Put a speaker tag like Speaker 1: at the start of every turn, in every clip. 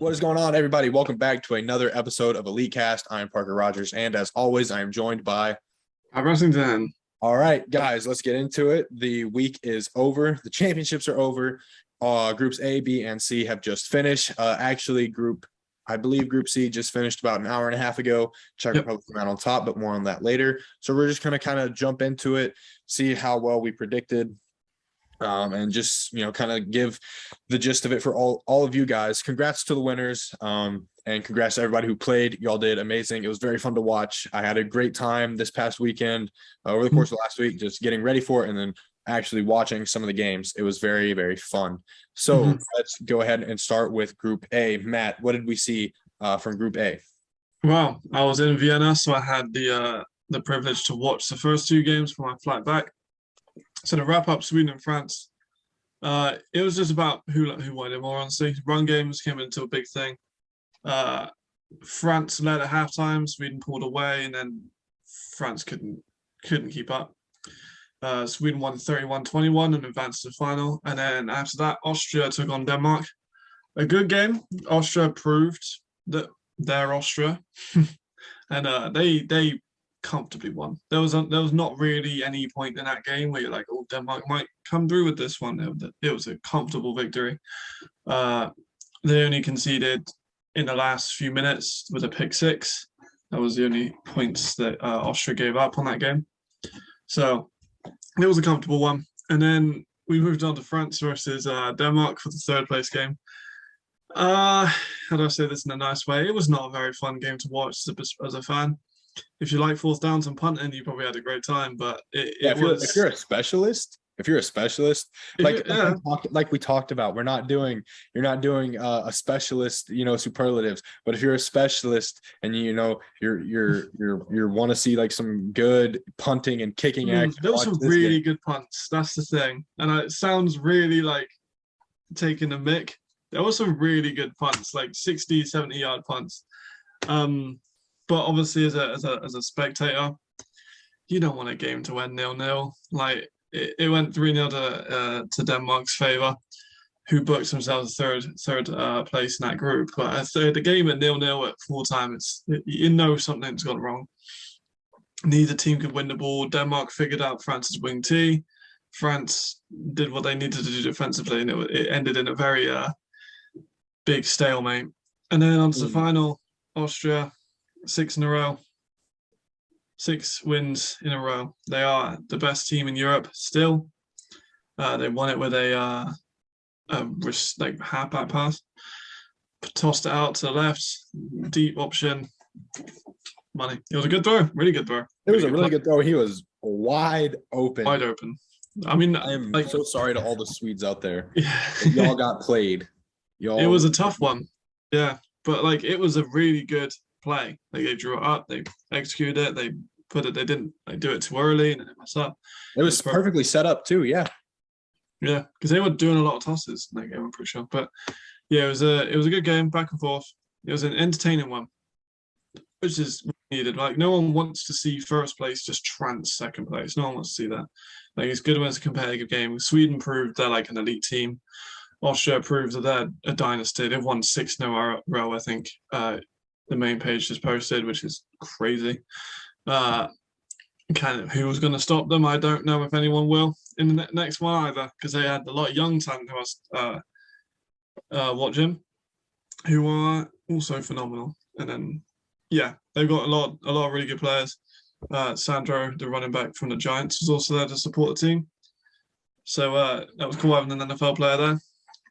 Speaker 1: What is going on, everybody? Welcome back to another episode of Elite Cast. I am Parker Rogers, and as always, I am joined by.
Speaker 2: Bressington.
Speaker 1: All right, guys, let's get into it. The week is over. The championships are over. Groups A, B, and C have just finished. I believe Group C just finished about an hour and a half ago. Czech Republic came out on top, but more on that later. So we're just going to kind of jump into it, see how well we predicted. And just, kind of give the gist of it for all of you guys. Congrats to the winners, and congrats to everybody who played. Y'all did amazing. It was very fun to watch. I had a great time this past weekend, over the course of last week, just getting ready for it and then actually watching some of the games. It was very, very fun. So let's go ahead and start with Group A. Matt, what did we see from Group A?
Speaker 2: Well, I was in Vienna, so I had the privilege to watch the first two games for my flight back. So to wrap up Sweden and France, it was just about who won it more, honestly. Run games came into a big thing. France led at halftime, Sweden pulled away, and then France couldn't keep up. Sweden won 31-21 and advanced to the final. And then after that, Austria took on Denmark. A good game. Austria proved that they're Austria. And they comfortably won. There was not really any point in that game where you're like, oh, Denmark might come through with this one. It was a comfortable victory. They only conceded in the last few minutes with a pick six. That was the only points that Austria gave up on that game. So it was a comfortable one. And then we moved on to France versus Denmark for the third place game. How do I say this in a nice way? It was not a very fun game to watch as a fan. If you like fourth downs and punting, you probably had a great time. But
Speaker 1: if you're a specialist, like we talked about, you're not doing a specialist, superlatives. But if you're a specialist and you're want to see like some good punting and kicking action,
Speaker 2: there was some really good punts. That's the thing, and it sounds really like taking a mick. There was some really good punts, like 60, 70-yard punts. But obviously, as a spectator, you don't want a game to end 0-0. Like it went 3-0 to Denmark's favour, who booked themselves third place in that group. But the game at 0-0 at full time, something's gone wrong. Neither team could win the ball. Denmark figured out France's wing T. France did what they needed to do defensively, and it ended in a very big stalemate. And then on to the final, Austria. 6 wins in a row. They are the best team in Europe still. They won it with a halfback pass, tossed it out to the left, deep option, money. It was a good throw, really good throw.
Speaker 1: It was a really good throw. He was wide open.
Speaker 2: I mean,
Speaker 1: I am so sorry to all the Swedes out there.
Speaker 2: Yeah.
Speaker 1: Y'all got played.
Speaker 2: It was a tough one. Yeah, but it was a really good play. They drew it up, they executed it, they didn't do it too early and then it messed up.
Speaker 1: It was perfectly set up too, yeah,
Speaker 2: because they were doing a lot of tosses in that game, I'm pretty sure. But yeah, it was a good game, back and forth. It was an entertaining one, which is needed. Like, no one wants to see first place just trance second place. No one wants to see that. Like, it's good when it's a competitive game. Sweden proved they're like an elite team. Austria proved that they're a dynasty. They've won 6 in a row, I think. The main page just posted, which is crazy. Who was going to stop them? I don't know if anyone will in the next one either, because they had a lot of young talent who I was watching, who are also phenomenal. And then, they've got a lot of really good players. Sandro, the running back from the Giants, was also there to support the team. So that was cool having an NFL player there.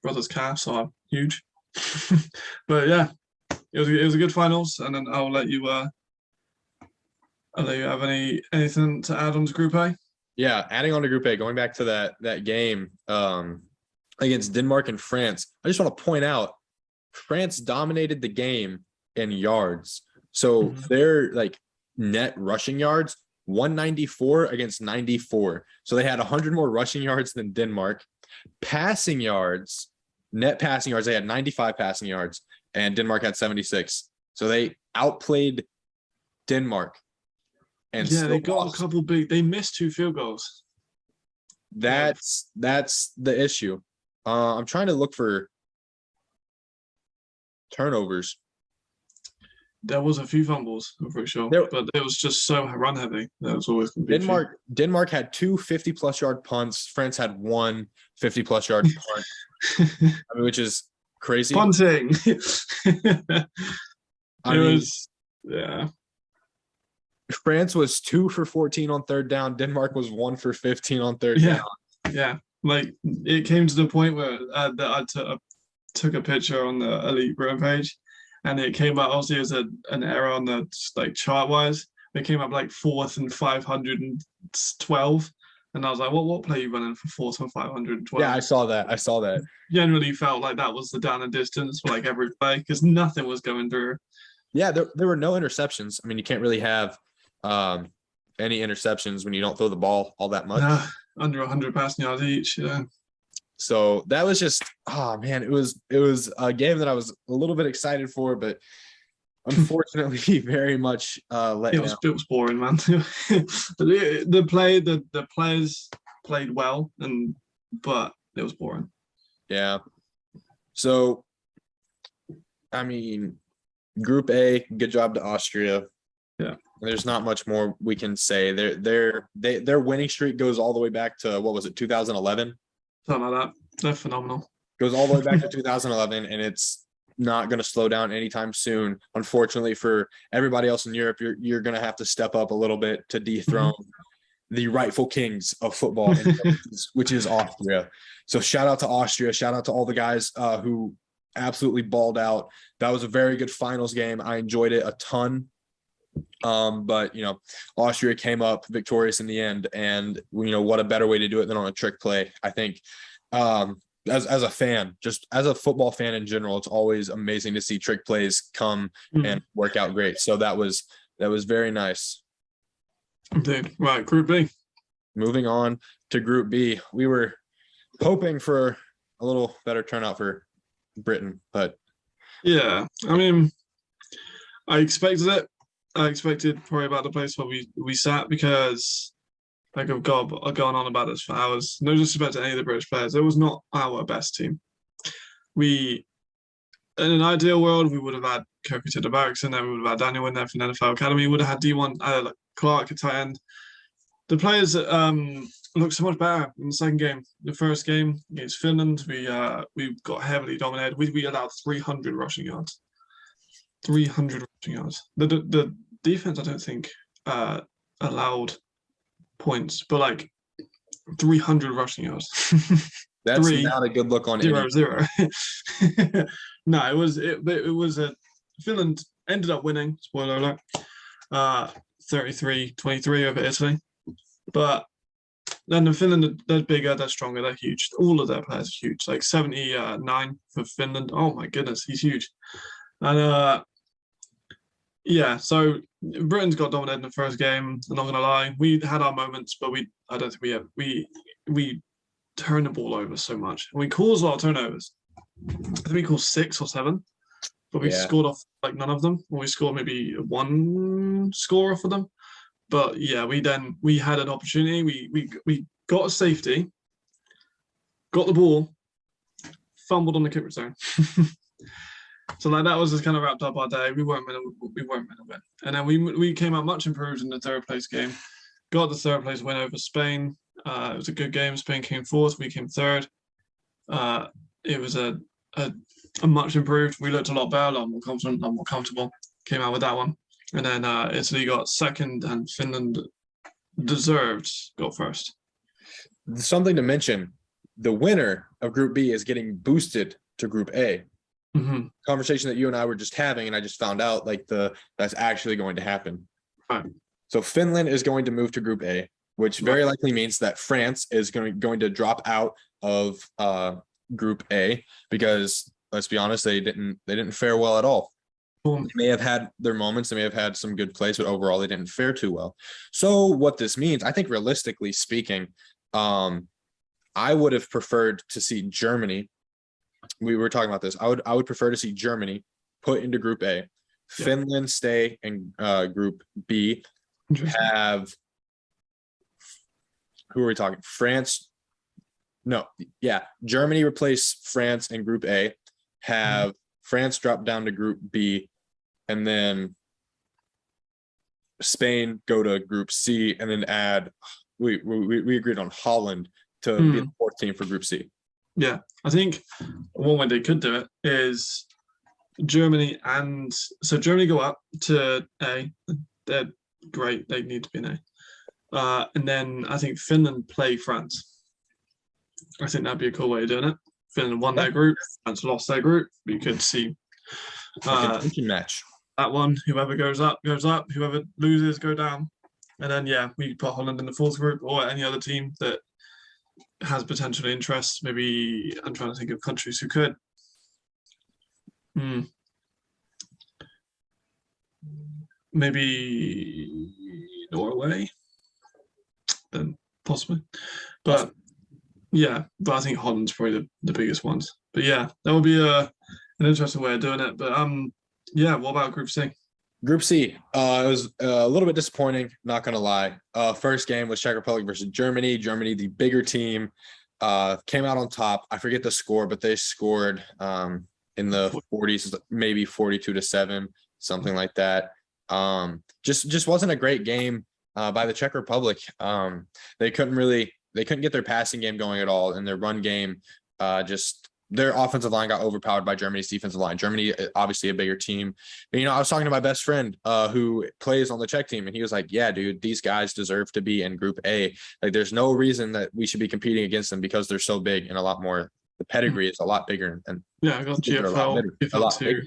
Speaker 2: Brothers calves are huge. But yeah. It was a good finals, and then I'll let you have anything to add on to Group A.
Speaker 1: Yeah, adding on to Group A, going back to that game against Denmark and France. I just want to point out France dominated the game in yards. So their net rushing yards 194 against 94. So they had 100 more rushing yards than Denmark. Passing yards, net passing yards, they had 95 passing yards. And Denmark had 76. So they outplayed Denmark. And
Speaker 2: they got a couple they missed 2 field goals.
Speaker 1: That's the issue. I'm trying to look for turnovers.
Speaker 2: There was a few fumbles, I'm pretty sure, but it was just so run heavy. That was always going to be
Speaker 1: Denmark had 2 50-plus yard punts. France had 1 50-plus yard punt, which is crazy.
Speaker 2: Punting.
Speaker 1: Yeah. France was 2 for 14 on third down. Denmark was 1 for 15 on third down.
Speaker 2: Yeah. Like it came to the point where I took a picture on the Elite Britain page. And it came up obviously as an error on the like chart wise. It came up like 4th and 512, and I was like, "What play are you running for 4th and 512?"
Speaker 1: Yeah, I saw that.
Speaker 2: Generally felt like that was the down and distance for like every play because nothing was going through.
Speaker 1: Yeah, there were no interceptions. I mean, you can't really have any interceptions when you don't throw the ball all that much.
Speaker 2: Under 100 passing yards each. Yeah.
Speaker 1: So that was just, oh man, it was a game that I was a little bit excited for, but unfortunately very much let down.
Speaker 2: It was boring, man. the players played well, but it was boring.
Speaker 1: Yeah. So, I mean, Group A, good job to Austria.
Speaker 2: Yeah.
Speaker 1: There's not much more we can say. Their winning streak goes all the way back to, what was it, 2011?
Speaker 2: Something like that. They're phenomenal.
Speaker 1: Goes all the way back to 2011, and it's not going to slow down anytime soon. Unfortunately for everybody else in Europe, you're going to have to step up a little bit to dethrone the rightful kings of football, which is Austria. So shout out to Austria. Shout out to all the guys who absolutely balled out. That was a very good finals game. I enjoyed it a ton. But Austria came up victorious in the end, and what a better way to do it than on a trick play. I think as a fan, just as a football fan in general, it's always amazing to see trick plays come and work out great. So that was very nice.
Speaker 2: Indeed. Right, Group B.
Speaker 1: Moving on to Group B, we were hoping for a little better turnout for Britain, but
Speaker 2: yeah, I mean, I expected it. I expected probably about the place where we sat because like I've gone on about this for hours. No disrespect to any of the British players. It was not our best team. In an ideal world, we would have had Koki to the barracks in there. We would have had Daniel in there from the NFL Academy. We would have had D1 Clark at tight end. The players looked so much better in the second game. The first game against Finland, we got heavily dominated. We allowed 300 rushing yards. 300 rushing yards. The defense, I don't think, allowed points, but like 300 rushing yards.
Speaker 1: That's not a good look on
Speaker 2: 0-0. No, it was a Finland ended up winning. Spoiler alert. 33-23 over Italy, but then the Finland, they're bigger, they're stronger, they're huge. All of their players are huge. Like 79 for Finland. Oh my goodness, he's huge. And yeah, so Britain's got dominated in the first game. I'm not gonna lie, we had our moments, but I don't think we turned the ball over so much. And we caused a lot of turnovers. I think we caused 6 or 7, but we scored off like none of them. Or we scored maybe 1 score off of them. But yeah, we had an opportunity. We got a safety, got the ball, fumbled on the kick return. So like that was just kind of wrapped up our day. We weren't gonna win, and then we came out much improved in the third place game. Got the third place win over Spain. It was a good game. Spain came 4th. We came 3rd. It was a much improved. We looked a lot better, a lot more confident, a lot more comfortable. Came out with that one, and then Italy got 2nd, and Finland deserved got 1st.
Speaker 1: Something to mention: the winner of Group B is getting boosted to Group A.
Speaker 2: Mm-hmm.
Speaker 1: Conversation that you and I were just having, and I just found out that's actually going to happen.
Speaker 2: Right.
Speaker 1: So Finland is going to move to Group A, which very likely means that France is going to drop out of Group A because, let's be honest, they didn't fare well at all. They may have had their moments, they may have had some good plays, but overall they didn't fare too well. So what this means, I think realistically speaking, I would have preferred to see Germany. We were talking about this. I would prefer to see Germany put into Group A, Finland stay in Group B, have, who are we talking? France. No, yeah. Germany replace France in Group A, have France dropped down to Group B, and then Spain go to Group C, and then we agreed on Holland to be the fourth team for Group C.
Speaker 2: Yeah, I think one way they could do it is Germany go up to A. They're great. They need to be an A. And then I think Finland play France. I think that'd be a cool way of doing it. Finland won their group, France lost their group. You could see
Speaker 1: match.
Speaker 2: That one, whoever goes up, whoever loses, go down. And then, we put Holland in the fourth group or any other team that has potential interest. Maybe I'm trying to think of countries who could. Maybe Norway, then possibly. But I think Holland's probably the biggest ones. But that would be an interesting way of doing it. But what about Group C?
Speaker 1: Group C, it was a little bit disappointing, not gonna lie. First game was Czech Republic versus Germany. Germany, the bigger team, came out on top. I forget the score, but they scored in the 40s, maybe 42-7, something like that. Just wasn't a great game by the Czech Republic. They couldn't get their passing game going at all, and their run game their offensive line got overpowered by Germany's defensive line. Germany, obviously a bigger team. But, I was talking to my best friend who plays on the Czech team, and he was like, yeah, dude, these guys deserve to be in Group A. Like, there's no reason that we should be competing against them because they're so big and a lot more. The pedigree is a lot bigger. And
Speaker 2: I got GFL.
Speaker 1: A lot bigger.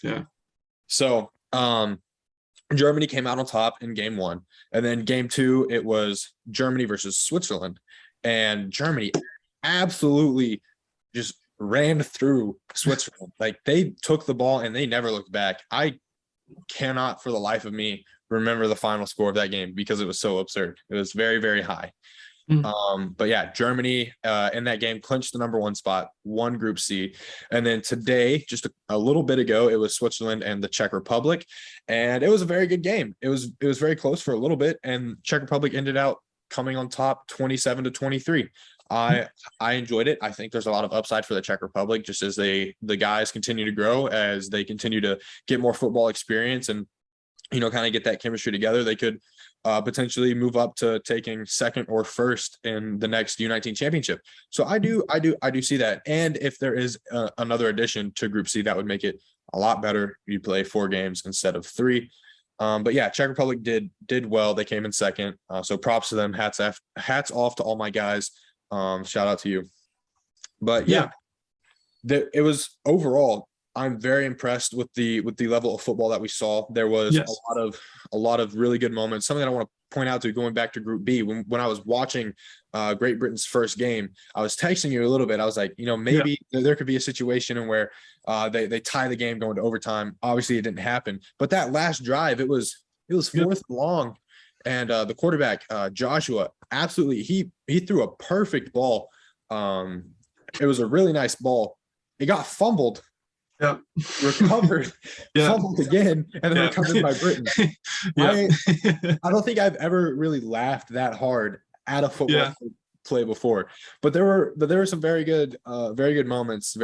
Speaker 2: Yeah.
Speaker 1: So, Germany came out on top in game one. And then game two, it was Germany versus Switzerland. And Germany absolutely just ran through Switzerland. Like, they took the ball and they never looked back. I cannot for the life of me remember the final score of that game because it was so absurd. It was very, very high. But Germany in that game clinched the number one spot, won Group C. And then today, just a little bit ago, it was Switzerland and the Czech Republic. And it was a very good game. It was very close for a little bit. And Czech Republic ended out coming on top 27-23. I enjoyed it. I think there's a lot of upside for the Czech Republic just as the guys continue to grow, as they continue to get more football experience and, kind of get that chemistry together. They could potentially move up to taking second or first in the next U19 championship. So I do see that. And if there is another addition to Group C, that would make it a lot better. You play 4 games instead of 3. Czech Republic did well. They came in second. So props to them. Hats off to all my guys. Shout out to you. But it was overall, I'm very impressed with the level of football that we saw. There was a lot of really good moments. Something that I want to point out to going back to Group B, when I was watching Great Britain's first game, I was texting you a little bit. I was like, maybe there could be a situation in where they tie the game going to overtime. Obviously it didn't happen, but that last drive, it was fourth and long. And the quarterback, Joshua, absolutely, he threw a perfect ball. It was a really nice ball. It got fumbled, recovered, fumbled again, and then recovered by Britain. I don't think I've ever really laughed that hard at a football play before. But there were some very good moments.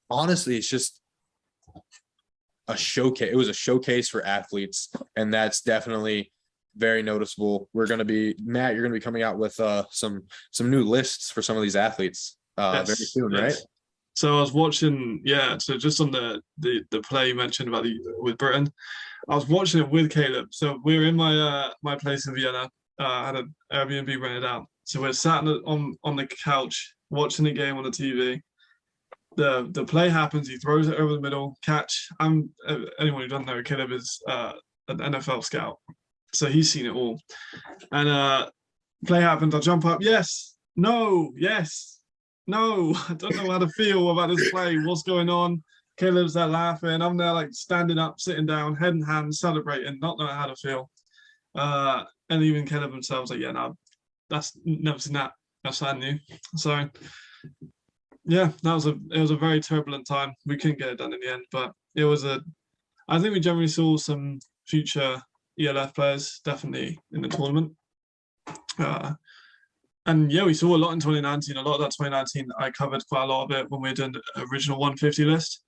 Speaker 1: Honestly, it's just a showcase. It was a showcase for athletes, and that's definitely very noticeable. We're going to be, Matt, you're going to be coming out with some new lists for some of these athletes very soon, right?
Speaker 2: So I was watching, so just on the play you mentioned about with Britain, I was watching it with Caleb. So we were in my place in Vienna. I had an Airbnb rented out. So we're sat on the couch watching the game on the TV. The play happens. He throws it over the middle, catch. Anyone who doesn't know, Caleb is an NFL scout, so he's seen it all. And play happens. I jump up. Yes. No. Yes. No. I don't know how to feel about this play. What's going on? Caleb's there laughing. I'm there like standing up, sitting down, head in hand, celebrating, not knowing how to feel. And even Caleb himself was like, that's never seen that. That's something new. So. Yeah, it was a very turbulent time. We couldn't get it done in the end, but I think we generally saw some future ELF players definitely in the tournament. And yeah, we saw a lot in 2019. A lot of that 2019, I covered quite a lot of it when we were doing the original 150 list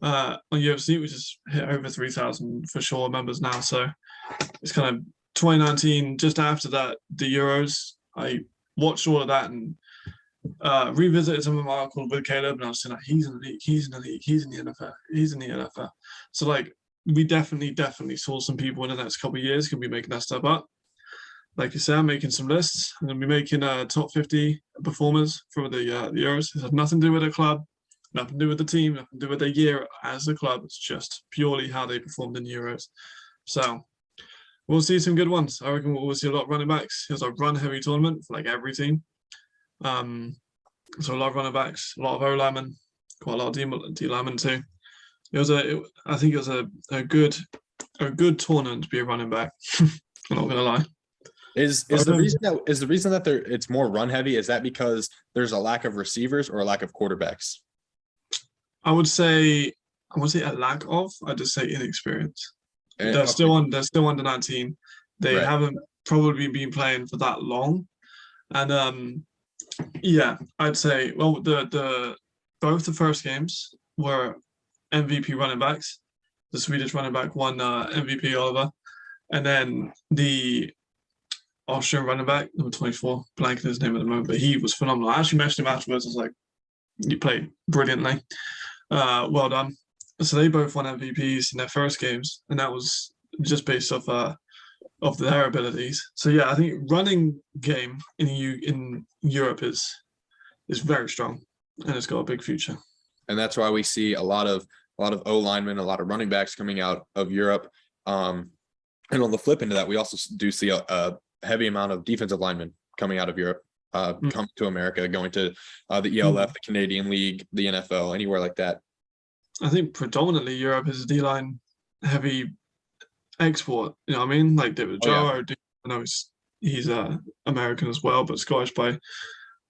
Speaker 2: on UFC, which has hit over 3,000 for sure members now. So it's kind of 2019. Just after that, the Euros, I watched all of that and revisited some of my articles with Caleb, and I was saying like, he's in the league, he's in the league, he's in the NFL, he's in the NFL. So like, we definitely saw some people in the next couple of years can be making that step up. Like you said, I'm making some lists. I'm gonna be making top 50 performers for the Euros. It has nothing to do with the club, nothing to do with the team, nothing to do with their year as a club. It's just purely how they performed in the Euros. So we'll see some good ones. I reckon we'll see a lot of running backs. It was a run-heavy tournament for like every team. So a lot of running backs, a lot of O linemen, quite a lot of D linemen too. I think it was a good tournament to be a running back. I'm not gonna lie.
Speaker 1: Is the reason that it's more run heavy, is that because there's a lack of receivers or a lack of quarterbacks?
Speaker 2: I would say a lack of. I'd just say inexperience. They're still under 19. They
Speaker 1: Right.
Speaker 2: haven't probably been playing for that long, and yeah, I'd say both the first games were MVP running backs. The Swedish running back won MVP Oliver, and then the Austrian running back, number 24, blanking his name at the moment, but he was phenomenal. I actually mentioned him afterwards. I was like, you played brilliantly. Well done. So they both won MVPs in their first games, and that was just based off their abilities. So yeah, I think running game in Europe is very strong, and it's got a big future.
Speaker 1: And that's why we see a lot of O linemen, a lot of running backs coming out of Europe. And on the flip into that, we also do see a heavy amount of defensive linemen coming out of Europe, coming to America, going to the ELF, the Canadian League, the NFL, anywhere like that.
Speaker 2: I think predominantly Europe is a D-line heavy export. You know what I mean? Like David Ojaro, I know he's American as well, but Scottish by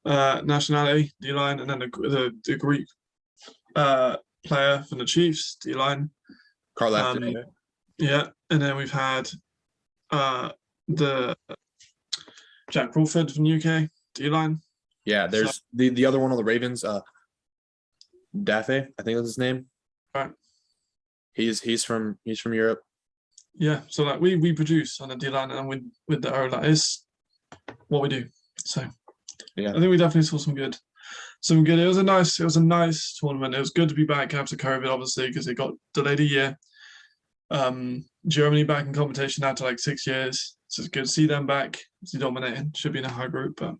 Speaker 2: nationality, D-line, and then the Greek player from the Chiefs, D-line.
Speaker 1: Carl
Speaker 2: yeah, and then we've had the Jack Crawford from the UK, D-line.
Speaker 1: Yeah, there's the other one on the Ravens, Daffy, I think that's his name.
Speaker 2: Right.
Speaker 1: He's from Europe.
Speaker 2: Yeah, so like we produce on the D-line, and with the O, that is what we do. So
Speaker 1: yeah,
Speaker 2: I think we definitely saw some good. It was a nice tournament. It was good to be back after COVID, obviously, because it got delayed a year. Germany back in competition after like 6 years. So it's good to see them back. It's dominating. Should be in a high group, but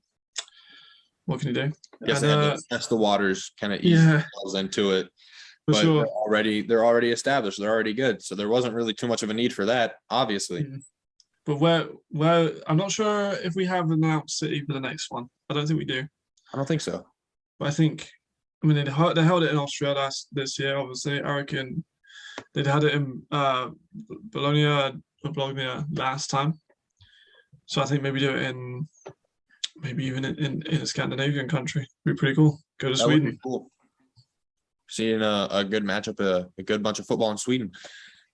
Speaker 2: what can you do?
Speaker 1: Yes, and that's the waters kind of ease themselves into it.
Speaker 2: For
Speaker 1: but
Speaker 2: sure.
Speaker 1: they're already established. They're already good. So there wasn't really too much of a need for that, obviously.
Speaker 2: But where I'm not sure if we have announced city for the next one. I don't think we do.
Speaker 1: I don't think so.
Speaker 2: But I mean, they held it in Austria this year, obviously. I reckon they'd had it in Bologna last time. So I think maybe do it maybe even in a Scandinavian country. It'd be pretty cool. Go to Sweden.
Speaker 1: Would be cool. Seeing a good matchup, a good bunch of football in Sweden.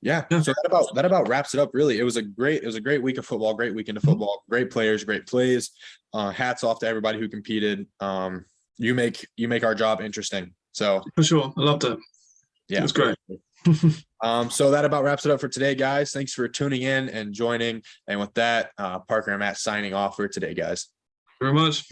Speaker 1: Yeah. So that about wraps it up. Really, it was a great week of football, great weekend of football, great players, great plays. Hats off to everybody who competed. You make our job interesting. So
Speaker 2: for sure, I loved it.
Speaker 1: Yeah,
Speaker 2: it was great.
Speaker 1: So that about wraps it up for today, guys. Thanks for tuning in and joining. And with that, Parker and Matt signing off for today, guys.
Speaker 2: Very much.